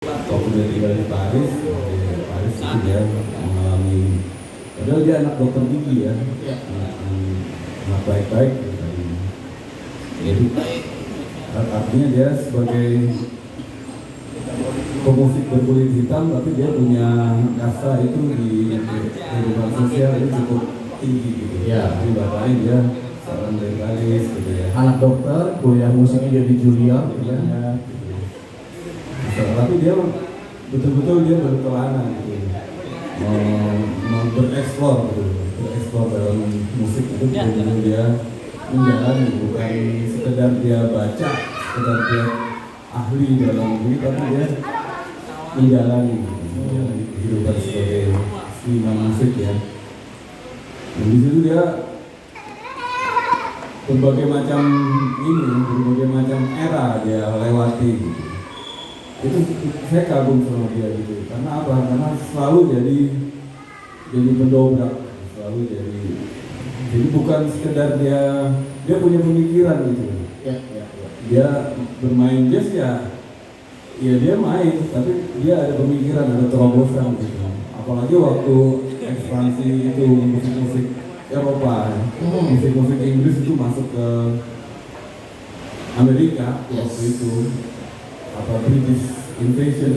waktu dia tinggal di Paris itu dia mengalami, padahal dia anak dokter gigi ya, anak baik-baik gitu. Jadi artinya dia sebagai pemusik berkulit hitam, tapi dia punya kasta itu di kehidupan sosial itu cukup tinggi gitu. Ya. Jadi bapaknya dia seorang legalis gitu ya. Anak dokter, kuliah musiknya dia di Juilliard gitu kan. Ya. Tapi dia betul-betul dia berkelana gitu, mau bereksplor gitu, bereksplor dalam musik itu betul-betul dia menjalani, bukan sekedar dia baca, sekedar dia ahli dalam ini, tapi dia menjalani kehidupan sebagai seniman musik ya. Dan di situ dia berbagai macam era dia lewati gitu. Itu saya kagum sama dia gitu. Karena apa? Karena selalu jadi pendobrak, selalu jadi bukan sekedar dia punya pemikiran gitu. Ya. Dia bermain jazz ya dia main, tapi dia ada pemikiran, ada terobosan gitu. Apalagi waktu ekspansi itu musik-musik Eropa, musik-musik Inggris itu masuk ke Amerika waktu itu. British Invasion.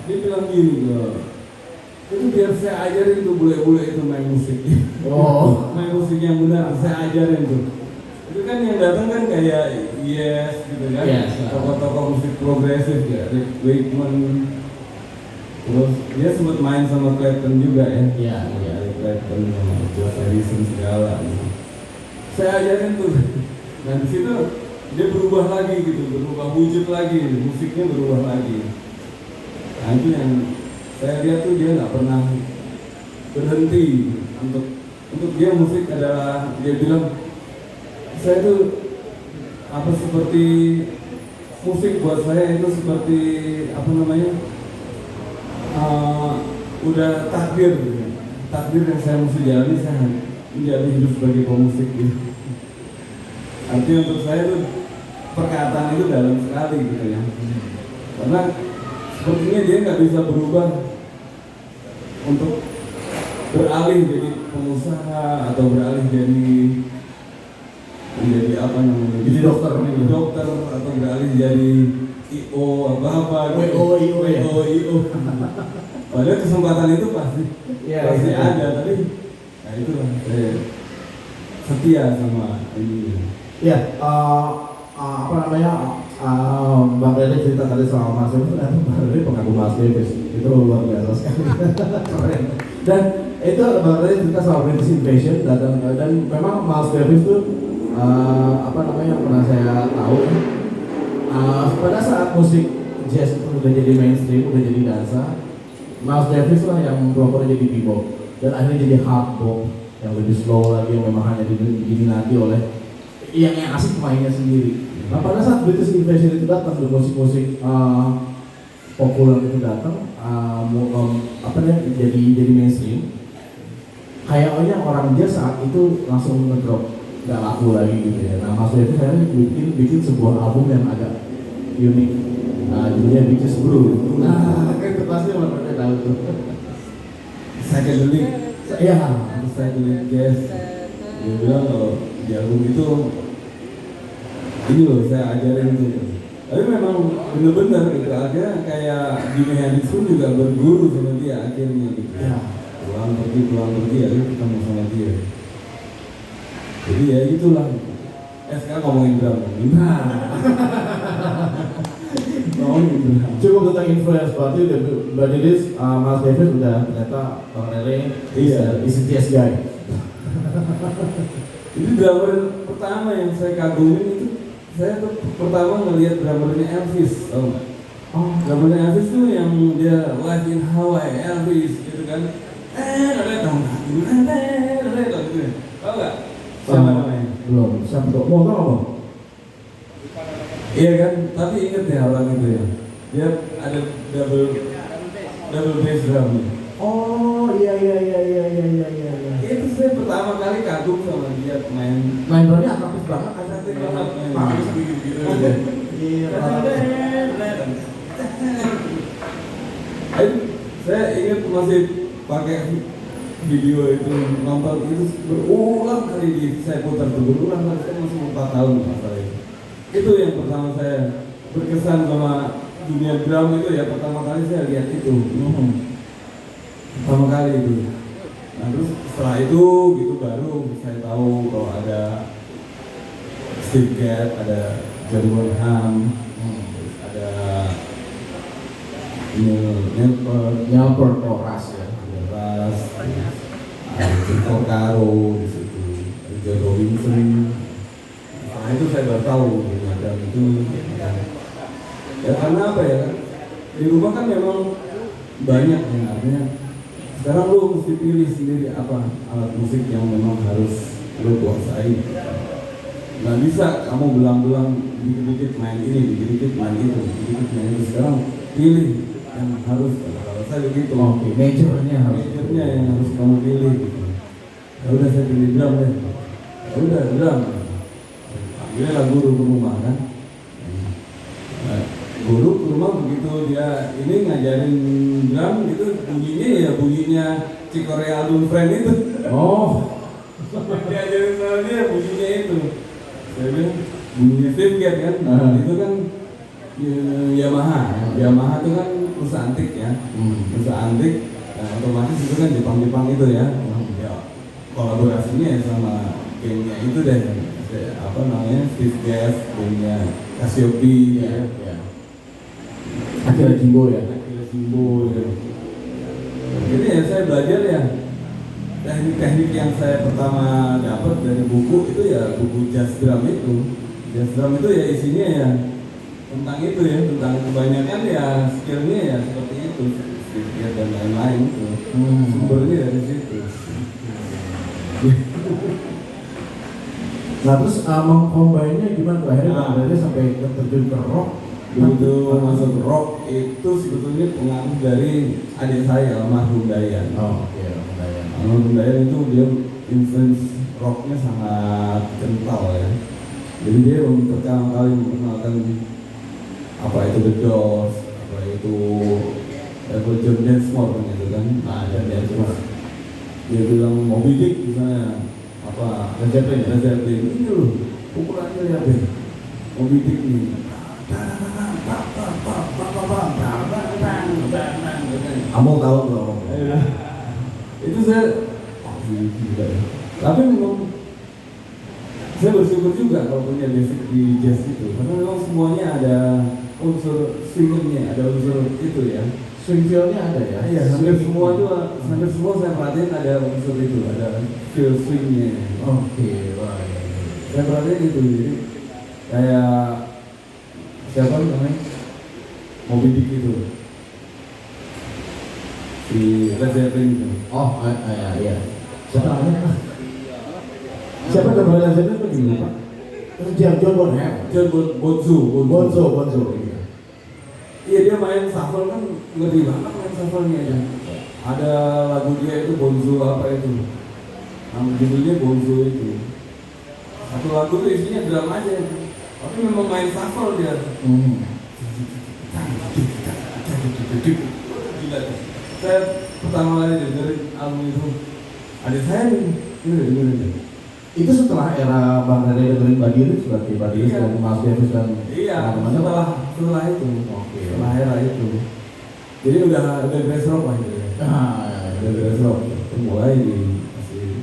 Dia bilang gini, itu biar saya ajarin tuh bule-bule itu main musik. Main musik yang benar, saya ajarin tuh. Itu kan yang datang kan kayak Yes gitu kan, tokoh-tokoh musik progresif ya, Rick Wakeman. Terus dia sempat main sama Clapton juga ya. Clapton sama George Harrison segala gitu. Saya ajarin tuh. Nah di situ dia berubah lagi gitu, berubah wujud lagi, musiknya berubah lagi. Nah itu yang saya lihat tuh dia nggak pernah berhenti untuk dia musik adalah, dia bilang saya tuh seperti musik buat saya itu seperti udah takdir yang saya mesti jalani, saya menjadi hidup sebagai pemusik gitu. Artinya untuk saya tuh perkataan itu dalam sekali gitu ya, karena sepertinya dia nggak bisa berubah untuk beralih jadi pengusaha atau beralih jadi jadi dokter atau beralih jadi IO WO. Padahal kesempatan itu pasti ada, tapi nah itulah saya setia sama ini. Ya, Bang Rene cerita tadi soal Mas Davis, Bang Rene pengagum Mas Davis, itu luar biasa sekali. Keren. Dan itu Bang Rene cerita soal British Invasion dan memang Mas Davis itu pernah saya tahu pada saat musik jazz itu udah jadi mainstream, udah jadi dansa, Miles Davis lah yang proper jadi bebop dan akhirnya jadi hard bop yang lebih slow lagi, yang memang hanya diminati oleh yang asik mainnya sendiri. Nah pada saat British Invasion itu datang, musik-musik populer itu datang, jadi mainstream. Kayaknya orang jazz saat itu langsung ngedrop, nggak laku lagi gitu ya. Nah Mas Davis akhirnya bikin sebuah album yang agak unik, judulnya Beaches Brew. Nah itu pasti orang-orang tahu tuh. Psychedelic jazz. Dia bilang kalau di album itu ini loh saya ajarin tuh. Tapi memang bener-bener gitu, akhirnya kayak Jimi Hendrix pun juga berguru sama dia akhirnya gitu. Pulang pergi akhirnya ketemu sama dia. Jadi ya itulah. Sekarang ngomongin drum. Cukup tentang influence berarti this Miles Davis udah ternyata Bang Rene is a jazz guy. Ini drummer pertama yang saya kagumin itu, saya tuh pertama ngelihat drummernya Elvis, tau nggak? Drummernya Elvis tuh yang dia Live in Hawaii, Elvis gitu kan. Tau nggak? Siapa namanya? Belum, siapa tuh? Mau tau apa? Iya kan, tapi inget ya orang itu ya. Dia ada double bass drum. Oh iya. Itu saya pertama kali kagum sama dia main drumnya aktif banget, aktif banget. Gitu. Iya. Saya ingat masih pakai video itu, nonton itu berulang kali saya putar berulang kali. Saya masih 4 tahun masalah itu. Itu yang pertama saya berkesan sama dunia drum itu ya, pertama kali saya lihat itu. Pertama kali itu. Nah terus setelah itu gitu baru saya tahu kalau ada Steve Gadd, ada John Bonham, terus ada Nyalper Ras ya. Ras, ada Jim Caro di situ, ada John Robinson. Nah itu saya baru tahu dan itu ya karena apa ya, di rumah kan memang banyak yang artinya sekarang lu mesti pilih sendiri apa alat musik yang memang harus lu kuasai. Nggak bisa kamu belang-belang dikit-dikit main ini, dikit-dikit main itu, dikit-dikit main itu. Sekarang pilih yang harus, kalau saya begitu. Oke, majornya yang harus kamu pilih gitu. Ya udah saya pilih drum deh. Ya udah drum. Dia lah guru ke rumah kan. Nah, guru ke rumah begitu dia ini ngajarin drum gitu, bunyinya ya bunyinya Cikorea Album Friend itu. Oh, Diajarin sama dia bunyinya itu. Saya bilang bunyinya Steve Gadd kan. Itu kan Yamaha. Yamaha itu kan perusahaan antik ya. Perusahaan antik. Nah, otomatis itu kan Jepang-Jepang itu ya. Ya kolaborasinya ya sama gengnya itu deh. Apa namanya Steve Gadd, gengnya Cassiope ya. Akira Jimbo ya. Akira Jimbo gitu. Jadi ya saya belajar ya teknik-teknik yang saya pertama dapat dari buku itu ya buku jazz drum itu. Jazz drum itu ya isinya ya tentang itu ya, tentang kebanyakan ya skillnya ya seperti itu, skill dan lain-lain itu. Sumbernya dari situ. Nah terus mengcombine-nya gimana tuh? Akhirnya Bang Rere sampai terjun ke rock. Begitu masuk rock itu sebetulnya pengaruh dari adik saya almarhum Dayan. Oh oke, Dayan. Almarhum Dayan itu dia influence rocknya sangat kental ya. Jadi dia pertama kali memperkenalkan apa itu The Doors, apa itu John Densmore kan itu kan. Nah, John Densmore. Dia bilang Moby Dick misalnya apa Led Zeppelin ini loh ukurannya lihat deh Moby Dick ini. Kamu tahu tuh? Itu saya gila ya. Tapi memang saya bersyukur juga kalau punya basic di jazz itu karena memang semuanya ada unsur swingnya, ada unsur itu ya. Swing feel-nya ada ya? Iya, hampir semua saya perhatiin ada unsur itu, ada feel swingnya. Oke, baik. Saya perhatiin itu, jadi kayak siapa namanya Moby Dick itu, si Led Zeppelin itu. Oh, iya. Siapa namanya? Siapa nama Led Zeppelin itu gimana Pak? John Bonham. John Bonzo. Iya dia main shuffle kan ngeri banget main shuffle-nya aja. Ada lagu dia itu Bonzo apa itu? Nama judulnya Bonzo itu. Satu lagu itu isinya drum aja. Tapi memang main shuffle dia. Gila tuh. Saya pertama kali dengerin album itu. Adik saya nih, dengerin. Itu setelah era Bang Rere dengerin Badiris berarti Badiris dan Mas Davis dan setelah itu. Oke. Setelah era itu. Jadi udah grass rock lah gitu ya. Udah grass rock. Mulai di masih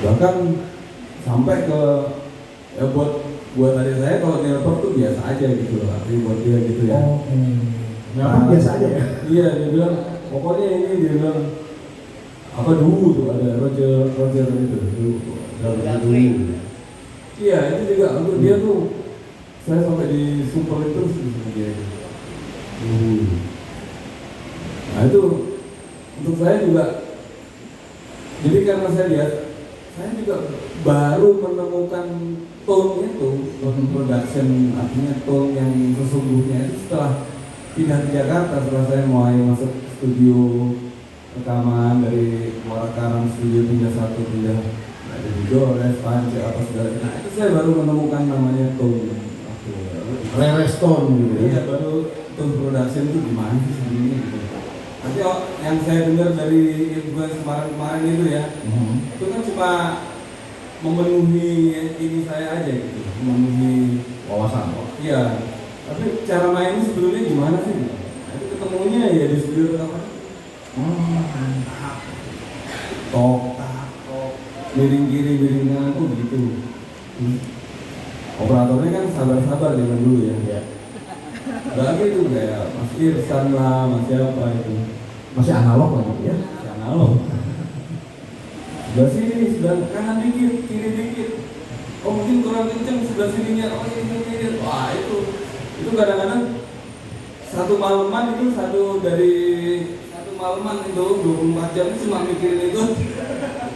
bahkan sampai ke ya buat adik saya kalau telepon tuh biasa aja gitu loh. Tapi buat dia gitu ya. Nah, biasa aja ya. Iya dia bilang pokoknya ini dia bilang apa dulu tuh ada Roger itu dulu. Iya itu juga untuk dia tuh saya sampai disumpel terus gitu dia. Nah itu untuk saya juga jadi karena saya lihat saya juga baru menemukan tone-nya tuh, tone production artinya tone yang sesungguhnya itu setelah pindah ke Jakarta, setelah saya mulai masuk studio rekaman dari Muara Karang studio pindah ada di Dores, Panci, apa segala. Nah itu saya baru menemukan namanya tone. Rere Stone gitu ya. Iya baru tone production itu gimana sih sebenarnya gitu. Tapi yang saya dengar dari influence kemarin itu ya, itu kan cuma memenuhi ini saya aja gitu, memenuhi Wawasan. iya. Tapi cara mainnya sebetulnya gimana sih? Gitu. Itu ketemunya ya di studio rekaman. Tok, miring kiri, miring kanan tuh gitu. Operatornya kan sabar-sabar zaman dulu ya. Ya. Lagi itu kayak Mas Irsan lah, Mas siapa itu. Masih analog lagi ya. Si analog. Sebelah sini, sebelah kanan dikit, kiri dikit. Oh mungkin kurang kenceng sebelah sininya. Oh ini. Wah itu kadang-kadang satu malaman itu dari satu malaman itu 24 jam itu cuma mikirin itu.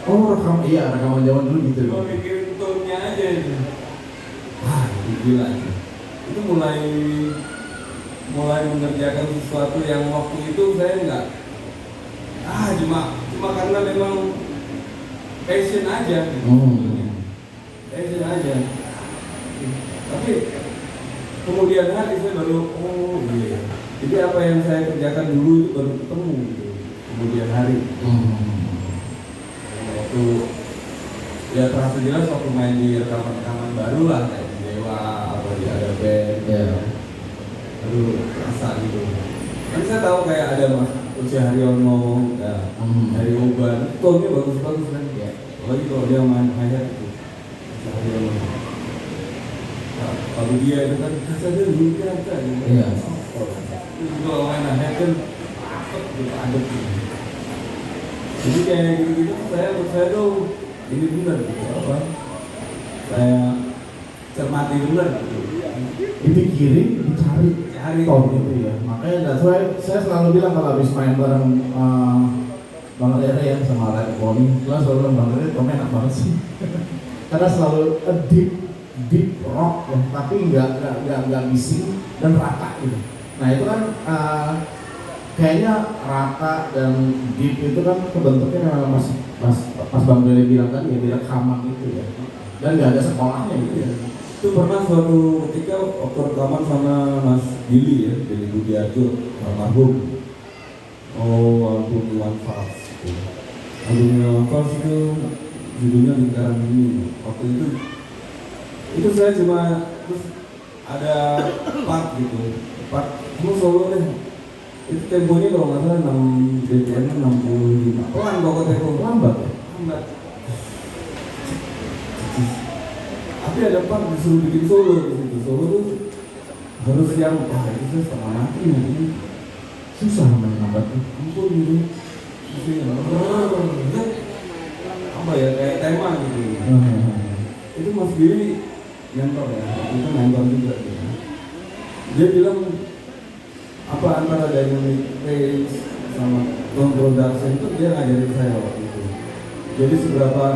Oh rekaman zaman dulu gitu. Cuma mikirin tone-nya aja itu. Wah itu gila itu. Itu mulai mengerjakan sesuatu yang waktu itu saya enggak cuma karena memang passion aja gitu. Passion aja. Tapi kemudian hari saya baru iya. Jadi apa yang saya kerjakan dulu itu baru ketemu gitu. Kemudian hari. Waktu ya terasa jelas waktu main di rekaman-rekaman baru lah kayak di Dewa atau di Ada Band. Ya. Aduh terasa gitu. Kan saya tahu kayak ada Mas Uci Haryono, ya, Hari Oban, tone-nya bagus-bagus kan ya. Apalagi kalau dia main hi-hat gitu. Uci Haryono. Nah, kalau dia itu kan kaca dulu kaca gitu. Iya. Kalau main hi-hat kan adem gitu. Jadi kayak gitu-gitu saya tuh ini benar gitu apa? Saya cermati benar gitu. Dipikirin, dicari tone itu ya. Makanya saya selalu bilang kalau habis main bareng Bang Rere ya sama Red Pony, saya selalu bilang Bang Rere tone enak banget sih. Karena selalu deep rock ya, tapi nggak bising dan rata gitu. Nah itu kan kayaknya rata dan deep itu kan kebentuknya memang pas Bang Rere bilang tadi ya direkaman gitu ya. Dan nggak ada sekolahnya gitu ya. Itu pernah suatu ketika waktu rekaman sama Mas Billy ya, Billy Budiarjo, almarhum. Album One Fast gitu. Album One Fast itu judulnya Lingkaran Ini. Waktu itu saya cuma terus ada part gitu, part cuma solo deh. Itu temponya kalau nggak salah 6 BPM 65. Pelan pokoknya tempo Lambat ya. lambat. Tapi ada part disuruh bikin solo di situ. Solo tuh harus yang itu saya setengah mati nih. Susah main lambat tuh. Ampun gitu. Apa ya kayak tema gitu. Itu Mas Billy mentor ya. Itu mentor juga gitu. Dia bilang apa antara dynamic range sama tone production itu dia ngajarin saya waktu itu. Jadi seberapa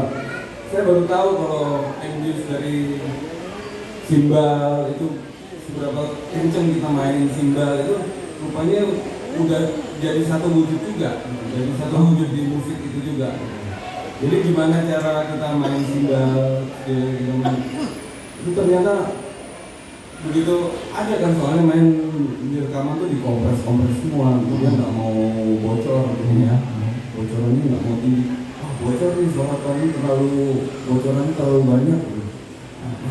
saya baru tahu kalau engine dari simbal itu seberapa kenceng kita mainin simbal itu rupanya udah jadi satu wujud juga, jadi satu wujud di musik itu juga. Jadi gimana cara kita main simbal, itu ternyata begitu ada kan soalnya main di rekaman tuh dikompres semua, itu dia nggak mau bocor gitu ya, bocorannya nggak mau tinggi. Bocor nih tahun ini bocorannya terlalu banyak.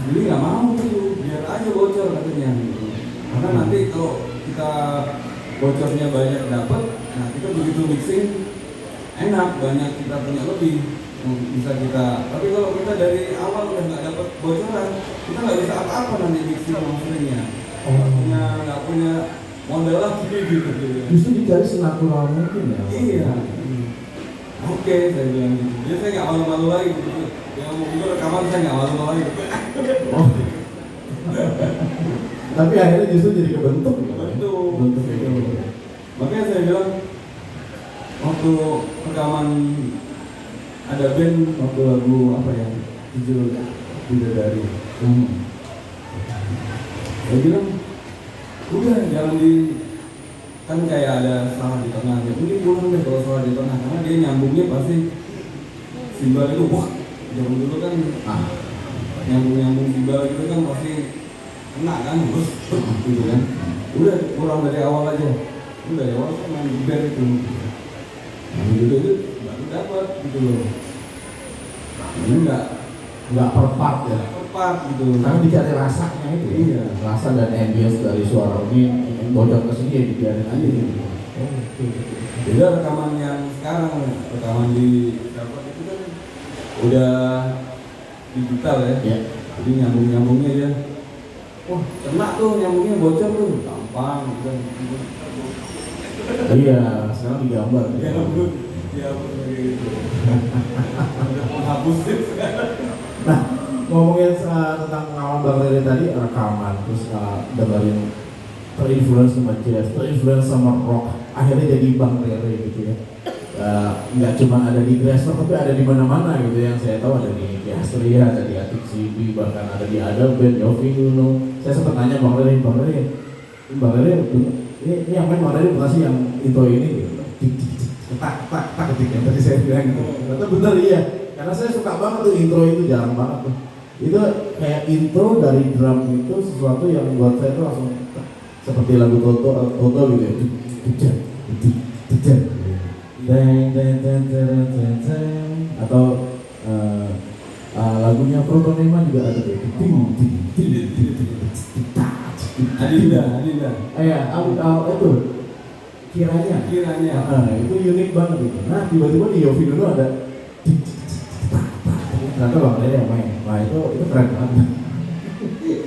Jadi nggak mau tuh, biar aja bocor katanya. Karena nanti kalau kita bocornya banyak dapat, nah kita begitu mixing enak, banyak kita punya lebih bisa kita. Tapi kalau kita dari awal udah nggak dapat bocoran, kita nggak bisa apa-apa nanti mixing maksudnya. Nggak punya modal lagi gitu. Justru dicari senatural mungkin ya. Iya. Oke, saya bilang gitu. Jadi saya nggak malu-malu lagi gitu. Yang mau juga rekaman saya nggak malu-malu lagi. Oh. Tapi akhirnya justru jadi kebentuk. Bentuk itu. Makanya saya bilang waktu rekaman ada band waktu lagu apa yang judul Bidadari. Saya bilang udah jangan di kan kayak ada salah di tengah ya mungkin pulang deh kalau salah di tengah karena dia nyambungnya pasti simbal itu wah zaman dulu kan nyambung simbal itu kan pasti kena kan terus gitu kan udah kurang dari awal aja, udah dari awal saya main band itu, nah gitu itu baru dapat gitu loh. Ini nggak per part ya. tepat gitu. Karena dicari rasanya itu. Iya. Rasa dan ambience dari suara ini bocor ke sini ya dibiarin aja gitu. Beda rekaman yang sekarang, rekaman di dapat itu kan udah digital ya. Ya. Jadi nyambungnya aja. Wah, kena tuh nyambungnya bocor tuh, gampang gitu. Iya, sekarang digambar. Ya ampun, ya ampun gitu. Udah menghapus sekarang. Nah, ngomongin tentang pengalaman Bang Rere tadi, rekaman, terus dengerin terinfluence sama jazz, terinfluence sama rock, akhirnya jadi Bang Rere gitu ya. Nggak cuma ada di Grasshopper tapi ada di mana-mana gitu. Yang saya tahu ada di Astria, ada di Atik Sibi, bahkan ada di Ada Band, Yofi Nuno. Saya sempat nanya Bang Rere, ini yang main Bang Rere bukan sih yang intro ini gitu. Tak ketik yang tadi saya bilang gitu. Ternyata bener iya, karena saya suka banget tuh intro itu, jarang banget tuh. Itu kayak intro dari drum itu sesuatu yang buat saya tuh langsung seperti lagu Toto gitu ya. Atau lagunya Protonema juga ada tuh. Adinda. Itu kiranya. Itu unik banget itu. Nah tiba-tiba di Yofi dulu ada ternyata Bang Rere yang main. Nah itu keren banget.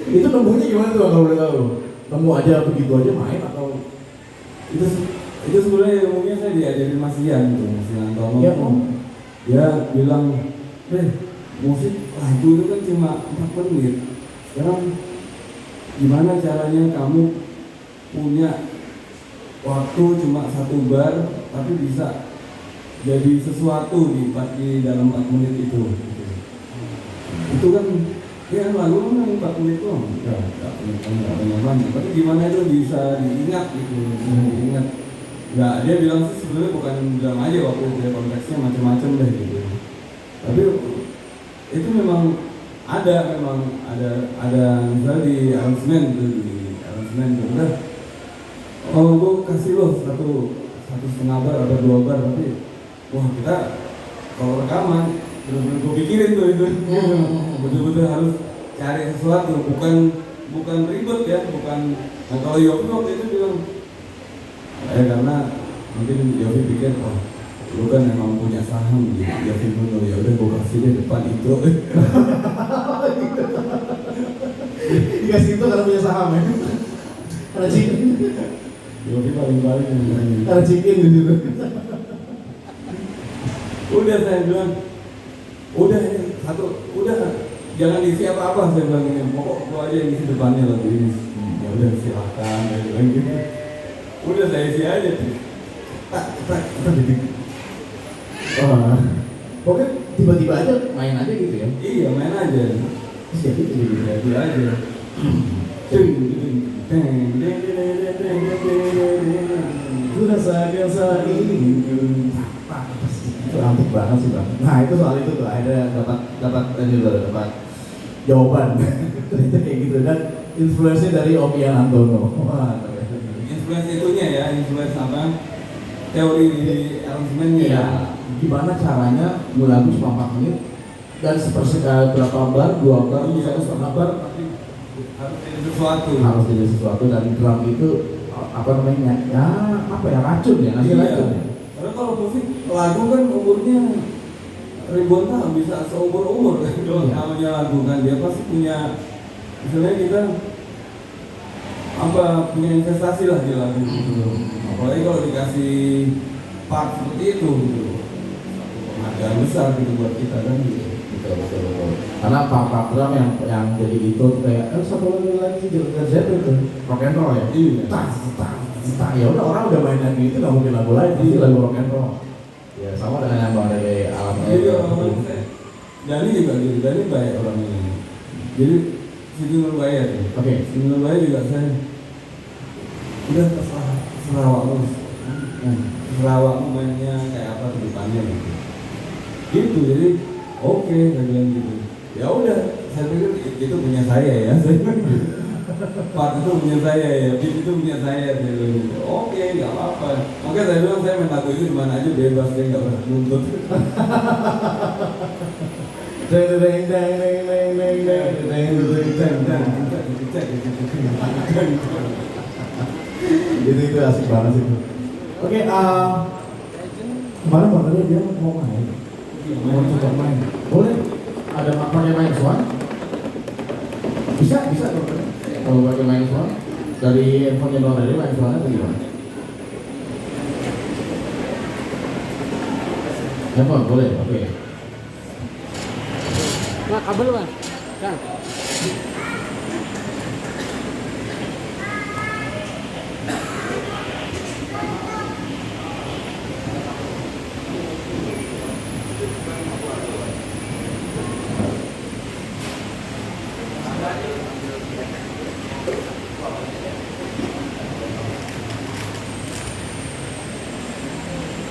Itu nemunya gimana tuh kalau boleh tahu? Nemu aja begitu aja main atau itu sebenarnya ilmunya saya diajarin Mas Ian tuh, Mas Ian Tomo. Ya, Dia bilang, musik lagu itu kan cuma 4 menit. Sekarang gimana caranya kamu punya waktu cuma 1 bar tapi bisa jadi sesuatu di dalam 4 menit itu. Itu kan ya lagu kan 4 menit doang. Enggak banyak. Tapi gimana itu bisa diingat gitu, diingat. Nggak, dia bilang sih sebenarnya bukan bilang aja waktu dia konteksnya macam-macam deh gitu. Tapi itu memang ada misalnya di arrangement gitu udah. Oh, gue kasih lo satu setengah bar atau 2 bar, tapi wah kita kalau rekaman bener-bener gue pikirin tuh itu, betul-betul harus cari sesuatu, bukan ribet ya, bukan. Nah kalau Yofi waktu itu bilang, karena mungkin Yofi pikir, oh lu kan emang punya saham di Yofi dulu, ya udah gue kasih deh depan itu. dikasih itu karena punya saham ya? Karena chicken. Yofi paling Karena chicken gitu. Udah saya bilang, udah jangan isi apa-apa, saya bilang ini, pokok gua aja yang isi depannya lagu ini. Ya udah silakan, saya bilang gitu. Udah saya isi aja tuh. Tak gitu. Wah, pokoknya tiba-tiba aja main aja gitu ya? Iya main aja. Terus jadi aja. Sudah saat ini itu antik banget sih Bang. Nah itu soal itu tuh akhirnya dapat jawaban. Ternyata kayak gitu, dan influence dari Om Ian Antono. Wah, influence itunya ya, influence apa? Teori di arrangementnya. Iya. Gimana caranya lagu cuma 4 menit dan berapa bar, 2 bar, 1,5 bar, harus jadi sesuatu dan drum itu apa namanya racun ya, ngasih racun ya. Karena kalau musik lagu kan umurnya ribuan tahun, bisa seumur kan kalau namanya lagu kan, dia pasti punya, misalnya kita punya investasi lah di lagu gitu. Apalagi kalau dikasih part seperti itu gitu, penghargaan besar gitu buat kita kan gitu. Betul. Karena part drum yang jadi itu kayak satu lagi Led Zeppelin itu rock and roll ya. Iya. Ya udah, orang udah main lagi itu nggak mungkin lagu lain, pasti lagu rock and roll. Ya sama dengan yang Bang Rere alami. Iya, Dani juga gitu, Dani baik orangnya. Jadi Siti Nurbaya tuh. Oke. Siti Nurbaya juga saya udah terserah awakmu mainnya kayak apa ke depannya gitu. Gitu, jadi oke, saya bilang gitu. Ya udah, saya pikir itu punya saya ya. Part itu punya saya ya, beat itu punya saya. Dia bilang gitu. Oke, nggak apa-apa. Makanya saya bilang saya main lagu itu di mana aja bebas, dia nggak pernah nuntut. Deng deng deng deng deng deng deng deng deng deng. Itu asik banget sih. Oke, kemarin Bang Rene dia mau main, mau coba main. Boleh? Ada pakai main suara? Bisa Bang Rene. Kalau pakai main suara dari handphonenya Bang Rene main suara atau gimana? Handphone boleh, oke. Nah, kabel Bang. Kang.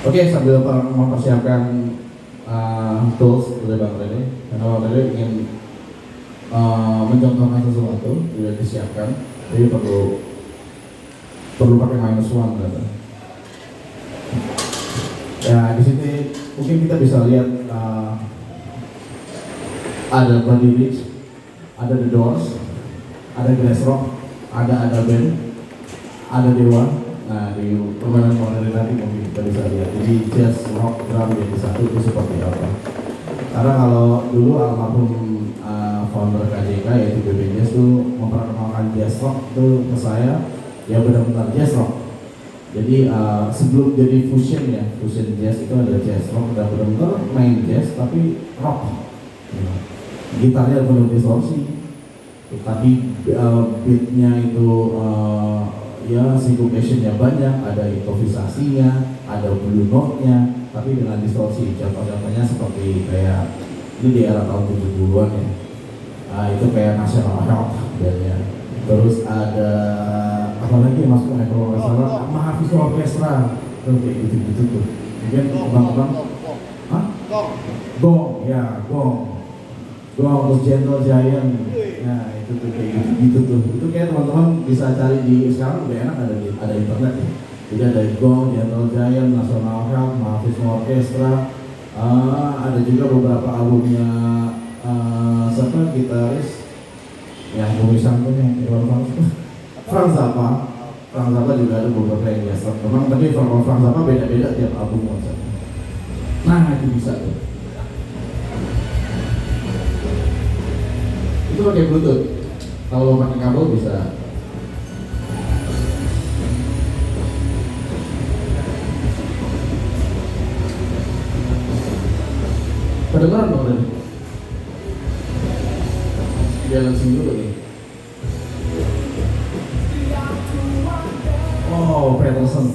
Oke, sambil mempersiapkan tools dari Bang Rene, karena Bang Rene ingin mencontohkan sesuatu, sudah disiapkan, jadi perlu pakai -1 gitu. Ya di sini mungkin kita bisa lihat ada Buddy Rich, ada The Doors, ada Grassrock, ada band, ada Dewa. Nah di permainan modern nanti mungkin kita bisa lihat. Jadi jazz rock drum jadi satu itu seperti apa? Karena kalau dulu almarhum founder KJK yaitu BB Jazz tuh memperkenalkan jazz rock tuh ke saya, ya benar-benar jazz rock. Jadi sebelum jadi fusion ya, fusion jazz itu ada jazz rock dan benar-benar main jazz tapi rock. Gitarnya penuh distorsi, tapi beatnya itu ya syncopation-nya banyak, ada improvisasinya, ada blue note-nya, tapi dengan distorsi. Contoh-contohnya seperti kayak ini di era tahun 70-an ya. Itu kayak National Health bandnya. Terus ada apa lagi yang masuk kalau nggak salah Mahasiswa Orkestra, tuh kayak gitu-gitu tuh. Mungkin bang-bang, gong, ya gong, terus Gentle Giant, nah itu tuh kayak gitu tuh. Itu kayak teman-teman bisa cari di sekarang udah enak ada internet ya. Jadi ada gong, Gentle Giant, National Health, Mahasiswa Orkestra. Ada juga beberapa albumnya siapa gitaris yang tulisan tuh yang Frank Zappa juga ada beberapa yang biasa. Memang tapi Frank Zappa beda-beda tiap album konsepnya. Nah itu bisa tuh. Itu pakai Bluetooth. Kalau pakai kabel bisa. Kedengaran dong tadi? Jalan sini dulu nih. Oh, Peterson.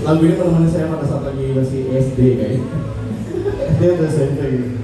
Lagu ini menemani saya pada saat lagi masih SD kayaknya. SD atau SMP gitu.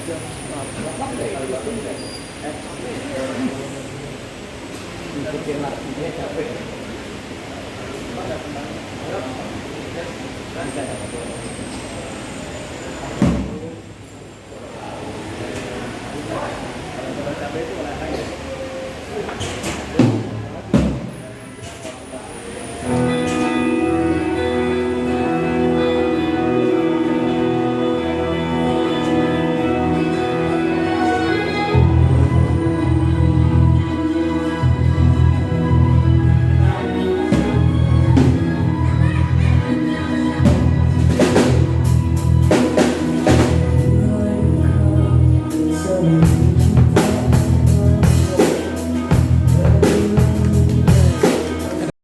Ikutin lagi dia capek.